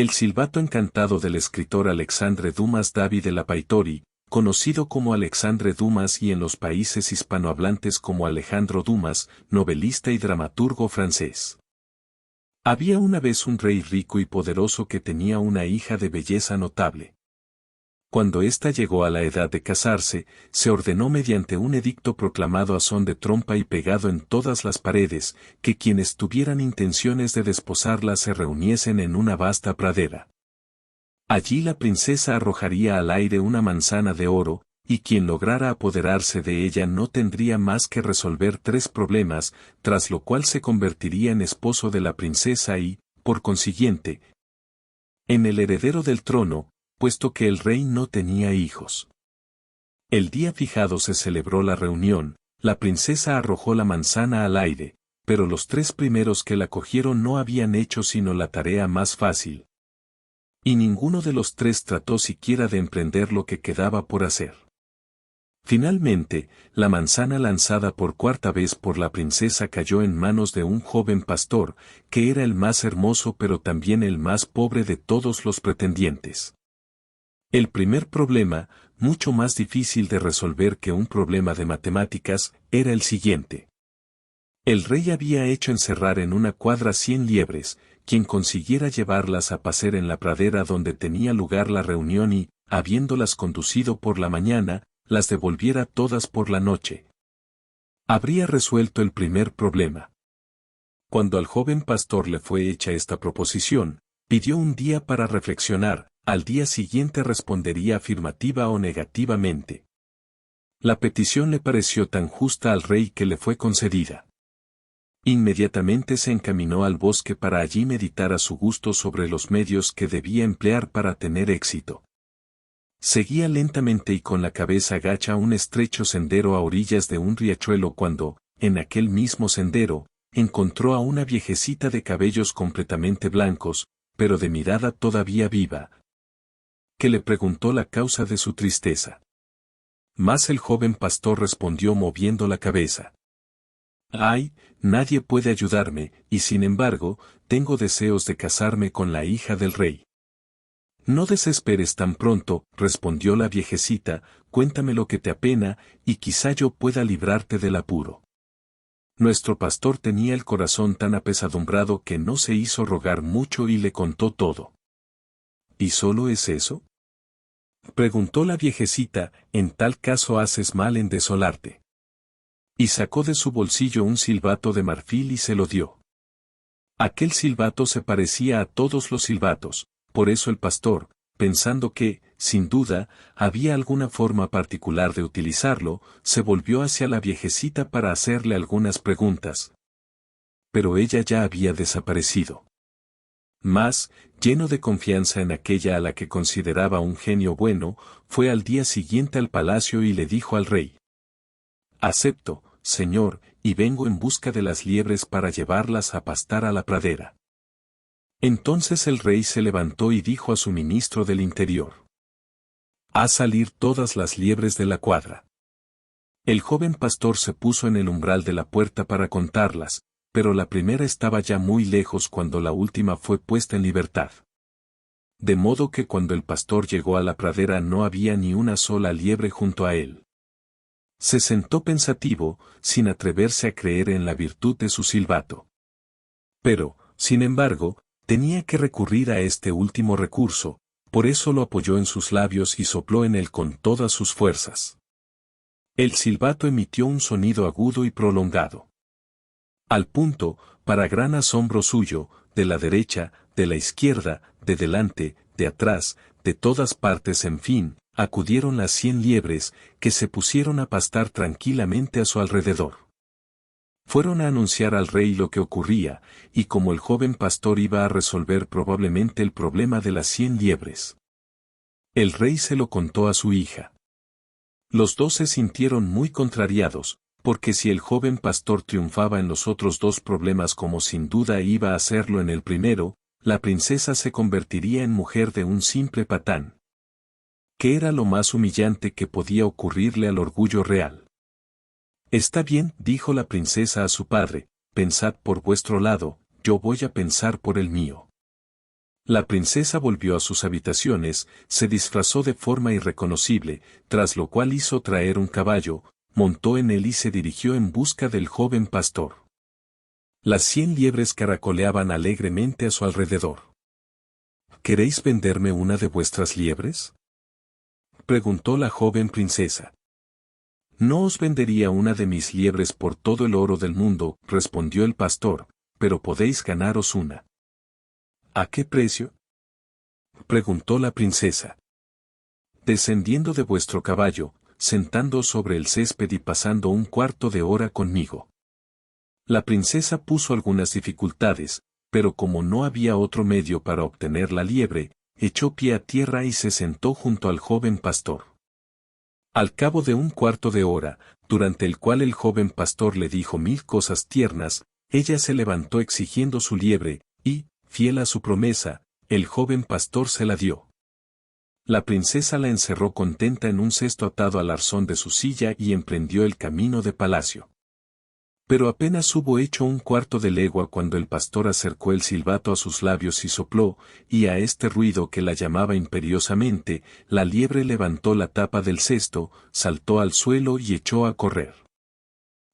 El silbato encantado del escritor Alexandre Dumas David de la Paitori, conocido como Alexandre Dumas y en los países hispanohablantes como Alejandro Dumas, novelista y dramaturgo francés. Había una vez un rey rico y poderoso que tenía una hija de belleza notable. Cuando ésta llegó a la edad de casarse, se ordenó mediante un edicto proclamado a son de trompa y pegado en todas las paredes, que quienes tuvieran intenciones de desposarla se reuniesen en una vasta pradera. Allí la princesa arrojaría al aire una manzana de oro, y quien lograra apoderarse de ella no tendría más que resolver 3 problemas, tras lo cual se convertiría en esposo de la princesa y, por consiguiente, en el heredero del trono, puesto que el rey no tenía hijos. El día fijado se celebró la reunión, la princesa arrojó la manzana al aire, pero los 3 primeros que la cogieron no habían hecho sino la tarea más fácil. Y ninguno de los 3 trató siquiera de emprender lo que quedaba por hacer. Finalmente, la manzana lanzada por 4ª vez por la princesa cayó en manos de un joven pastor, que era el más hermoso pero también el más pobre de todos los pretendientes. El primer problema, mucho más difícil de resolver que un problema de matemáticas, era el siguiente. El rey había hecho encerrar en una cuadra 100 liebres, quien consiguiera llevarlas a pacer en la pradera donde tenía lugar la reunión y, habiéndolas conducido por la mañana, las devolviera todas por la noche. Habría resuelto el primer problema. Cuando al joven pastor le fue hecha esta proposición, pidió un día para reflexionar, al día siguiente respondería afirmativa o negativamente. La petición le pareció tan justa al rey que le fue concedida. Inmediatamente se encaminó al bosque para allí meditar a su gusto sobre los medios que debía emplear para tener éxito. Seguía lentamente y con la cabeza gacha un estrecho sendero a orillas de un riachuelo cuando, en aquel mismo sendero, encontró a una viejecita de cabellos completamente blancos, pero de mirada todavía viva, que le preguntó la causa de su tristeza. Mas el joven pastor respondió moviendo la cabeza. «Ay, nadie puede ayudarme, y sin embargo, tengo deseos de casarme con la hija del rey». «No desesperes tan pronto», respondió la viejecita, «cuéntame lo que te apena, y quizá yo pueda librarte del apuro». Nuestro pastor tenía el corazón tan apesadumbrado que no se hizo rogar mucho y le contó todo. «¿Y solo es eso?», preguntó la viejecita, «en tal caso haces mal en desolarte». Y sacó de su bolsillo un silbato de marfil y se lo dio. Aquel silbato se parecía a todos los silbatos, por eso el pastor, pensando que, sin duda, había alguna forma particular de utilizarlo, se volvió hacia la viejecita para hacerle algunas preguntas. Pero ella ya había desaparecido. Mas, lleno de confianza en aquella a la que consideraba un genio bueno, fue al día siguiente al palacio y le dijo al rey: «Acepto, señor, y vengo en busca de las liebres para llevarlas a pastar a la pradera». Entonces el rey se levantó y dijo a su ministro del Interior: «Haz salir todas las liebres de la cuadra». El joven pastor se puso en el umbral de la puerta para contarlas, pero la primera estaba ya muy lejos cuando la última fue puesta en libertad. De modo que cuando el pastor llegó a la pradera no había ni una sola liebre junto a él. Se sentó pensativo, sin atreverse a creer en la virtud de su silbato. Pero, sin embargo, tenía que recurrir a este último recurso, por eso lo apoyó en sus labios y sopló en él con todas sus fuerzas. El silbato emitió un sonido agudo y prolongado. Al punto, para gran asombro suyo, de la derecha, de la izquierda, de delante, de atrás, de todas partes en fin, acudieron las 100 liebres, que se pusieron a pastar tranquilamente a su alrededor. Fueron a anunciar al rey lo que ocurría, y como el joven pastor iba a resolver probablemente el problema de las 100 liebres. El rey se lo contó a su hija. Los 2 se sintieron muy contrariados, porque si el joven pastor triunfaba en los otros 2 problemas como sin duda iba a hacerlo en el primero, la princesa se convertiría en mujer de un simple patán. Que era lo más humillante que podía ocurrirle al orgullo real. «Está bien», dijo la princesa a su padre, «pensad por vuestro lado, yo voy a pensar por el mío». La princesa volvió a sus habitaciones, se disfrazó de forma irreconocible, tras lo cual hizo traer un caballo, montó en él y se dirigió en busca del joven pastor. Las 100 liebres caracoleaban alegremente a su alrededor. ¿Queréis venderme una de vuestras liebres?, preguntó la joven princesa. No os vendería una de mis liebres por todo el oro del mundo, respondió el pastor, pero podéis ganaros una. ¿A qué precio?, preguntó la princesa. Descendiendo de vuestro caballo, sentándoos sobre el césped y pasando un cuarto de hora conmigo. La princesa puso algunas dificultades, pero como no había otro medio para obtener la liebre, echó pie a tierra y se sentó junto al joven pastor. Al cabo de un cuarto de hora, durante el cual el joven pastor le dijo 1000 cosas tiernas, ella se levantó exigiendo su liebre, y, fiel a su promesa, el joven pastor se la dio. La princesa la encerró contenta en un cesto atado al arzón de su silla y emprendió el camino de palacio. Pero apenas hubo hecho un cuarto de legua cuando el pastor acercó el silbato a sus labios y sopló, y a este ruido que la llamaba imperiosamente, la liebre levantó la tapa del cesto, saltó al suelo y echó a correr.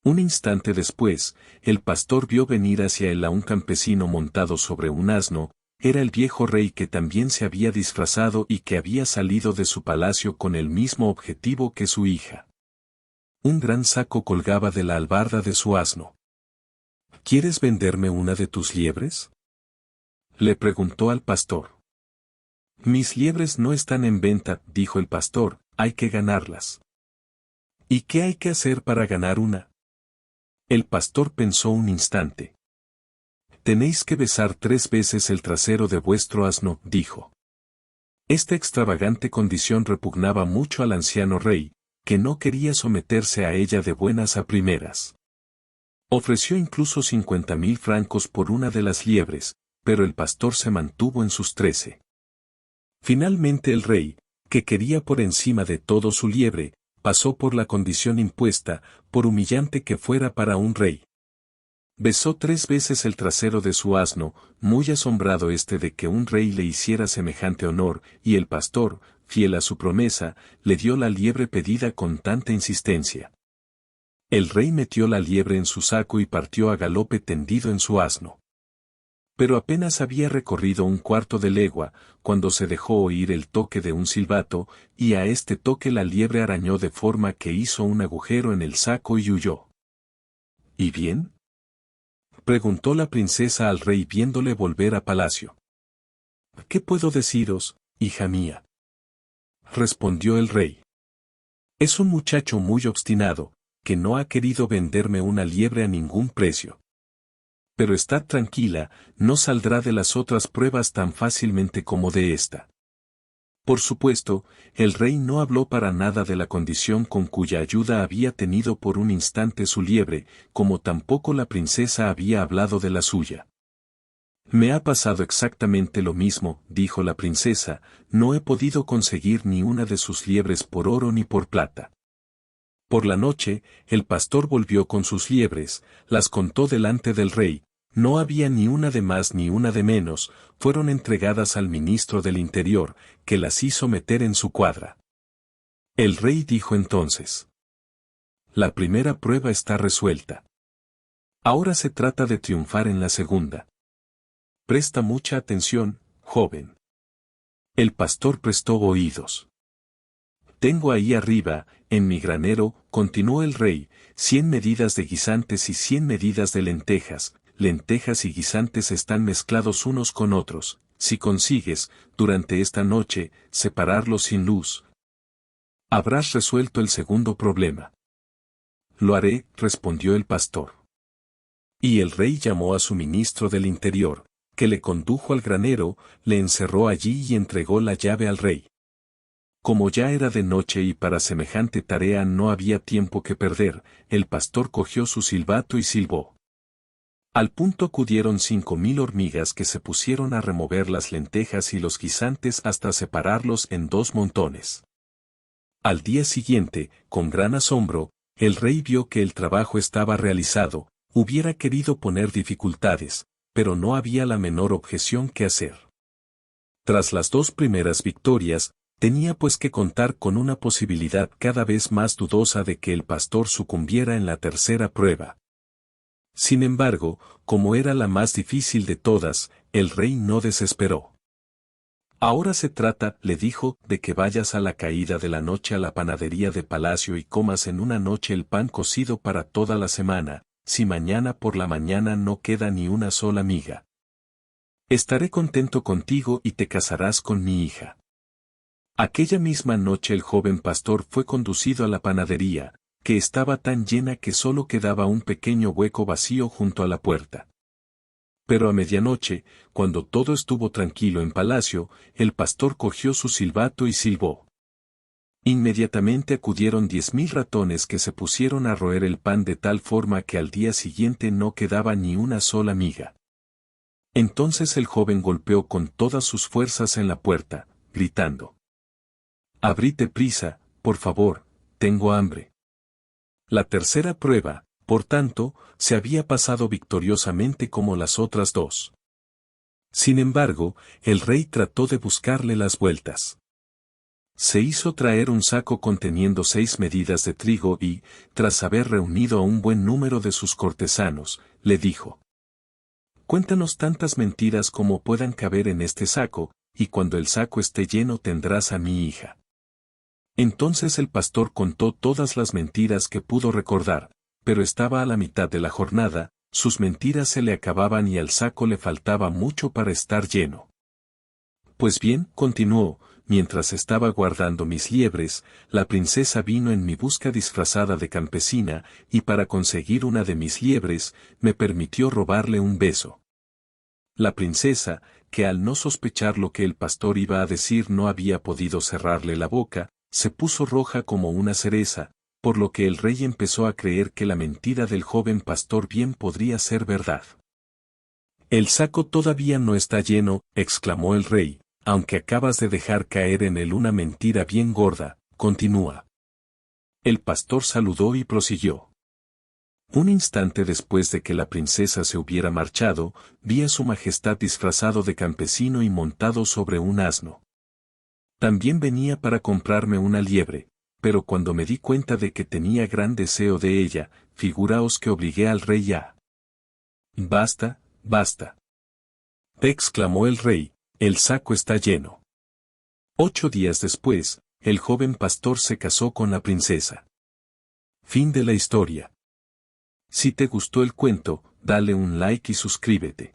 Un instante después, el pastor vio venir hacia él a un campesino montado sobre un asno. Era el viejo rey que también se había disfrazado y que había salido de su palacio con el mismo objetivo que su hija. Un gran saco colgaba de la albarda de su asno. ¿Quieres venderme una de tus liebres?, le preguntó al pastor. Mis liebres no están en venta, dijo el pastor, hay que ganarlas. ¿Y qué hay que hacer para ganar una? El pastor pensó un instante. Tenéis que besar 3 veces el trasero de vuestro asno, dijo. Esta extravagante condición repugnaba mucho al anciano rey, que no quería someterse a ella de buenas a primeras. Ofreció incluso 50.000 francos por una de las liebres, pero el pastor se mantuvo en sus 13. Finalmente el rey, que quería por encima de todo su liebre, pasó por la condición impuesta, por humillante que fuera para un rey. Besó 3 veces el trasero de su asno, muy asombrado de que un rey le hiciera semejante honor, y el pastor, fiel a su promesa, le dio la liebre pedida con tanta insistencia. El rey metió la liebre en su saco y partió a galope tendido en su asno. Pero apenas había recorrido un cuarto de legua, cuando se dejó oír el toque de un silbato, y a este toque la liebre arañó de forma que hizo un agujero en el saco y huyó. ¿Y bien?, preguntó la princesa al rey viéndole volver a palacio. ¿Qué puedo deciros, hija mía?, respondió el rey. Es un muchacho muy obstinado, que no ha querido venderme una liebre a ningún precio. Pero estad tranquila, no saldrá de las otras pruebas tan fácilmente como de esta. Por supuesto, el rey no habló para nada de la condición con cuya ayuda había tenido por un instante su liebre, como tampoco la princesa había hablado de la suya. Me ha pasado exactamente lo mismo, dijo la princesa, no he podido conseguir ni una de sus liebres por oro ni por plata. Por la noche, el pastor volvió con sus liebres, las contó delante del rey, no había ni una de más ni una de menos, fueron entregadas al ministro del Interior, que las hizo meter en su cuadra. El rey dijo entonces: la primera prueba está resuelta. Ahora se trata de triunfar en la segunda. Presta mucha atención, joven. El pastor prestó oídos. Tengo ahí arriba, en mi granero, continuó el rey, 100 medidas de guisantes y 100 medidas de lentejas. Lentejas y guisantes están mezclados unos con otros. Si consigues, durante esta noche, separarlos sin luz, habrás resuelto el segundo problema. Lo haré, respondió el pastor. Y el rey llamó a su ministro del Interior, que le condujo al granero, le encerró allí y entregó la llave al rey. Como ya era de noche y para semejante tarea no había tiempo que perder, el pastor cogió su silbato y silbó. Al punto acudieron 5.000 hormigas que se pusieron a remover las lentejas y los guisantes hasta separarlos en 2 montones. Al día siguiente, con gran asombro, el rey vio que el trabajo estaba realizado, hubiera querido poner dificultades, pero no había la menor objeción que hacer. Tras las 2 primeras victorias, tenía pues que contar con una posibilidad cada vez más dudosa de que el pastor sucumbiera en la tercera prueba. Sin embargo, como era la más difícil de todas, el rey no desesperó. Ahora se trata, le dijo, de que vayas a la caída de la noche a la panadería de palacio y comas en una noche el pan cocido para toda la semana, si mañana por la mañana no queda ni una sola miga. Estaré contento contigo y te casarás con mi hija. Aquella misma noche el joven pastor fue conducido a la panadería, que estaba tan llena que solo quedaba un pequeño hueco vacío junto a la puerta. Pero a medianoche, cuando todo estuvo tranquilo en palacio, el pastor cogió su silbato y silbó. Inmediatamente acudieron 10.000 ratones que se pusieron a roer el pan de tal forma que al día siguiente no quedaba ni una sola miga. Entonces el joven golpeó con todas sus fuerzas en la puerta, gritando: «Abrid deprisa, por favor, tengo hambre». La tercera prueba, por tanto, se había pasado victoriosamente como las otras 2. Sin embargo, el rey trató de buscarle las vueltas. Se hizo traer un saco conteniendo 6 medidas de trigo y, tras haber reunido a un buen número de sus cortesanos, le dijo: «Cuéntanos tantas mentiras como puedan caber en este saco, y cuando el saco esté lleno tendrás a mi hija». Entonces el pastor contó todas las mentiras que pudo recordar, pero estaba a la mitad de la jornada, sus mentiras se le acababan y al saco le faltaba mucho para estar lleno. «Pues bien», continuó, «mientras estaba guardando mis liebres, la princesa vino en mi busca disfrazada de campesina, y para conseguir una de mis liebres, me permitió robarle un beso». La princesa, que al no sospechar lo que el pastor iba a decir no había podido cerrarle la boca, se puso roja como una cereza, por lo que el rey empezó a creer que la mentira del joven pastor bien podría ser verdad. «El saco todavía no está lleno», exclamó el rey, «aunque acabas de dejar caer en él una mentira bien gorda, continúa». El pastor saludó y prosiguió. «Un instante después de que la princesa se hubiera marchado, vi a su majestad disfrazado de campesino y montado sobre un asno. También venía para comprarme una liebre, pero cuando me di cuenta de que tenía gran deseo de ella, figuraos que obligué al rey a». «Basta, basta», exclamó el rey, «el saco está lleno». 8 días después, el joven pastor se casó con la princesa. Fin de la historia. Si te gustó el cuento, dale un like y suscríbete.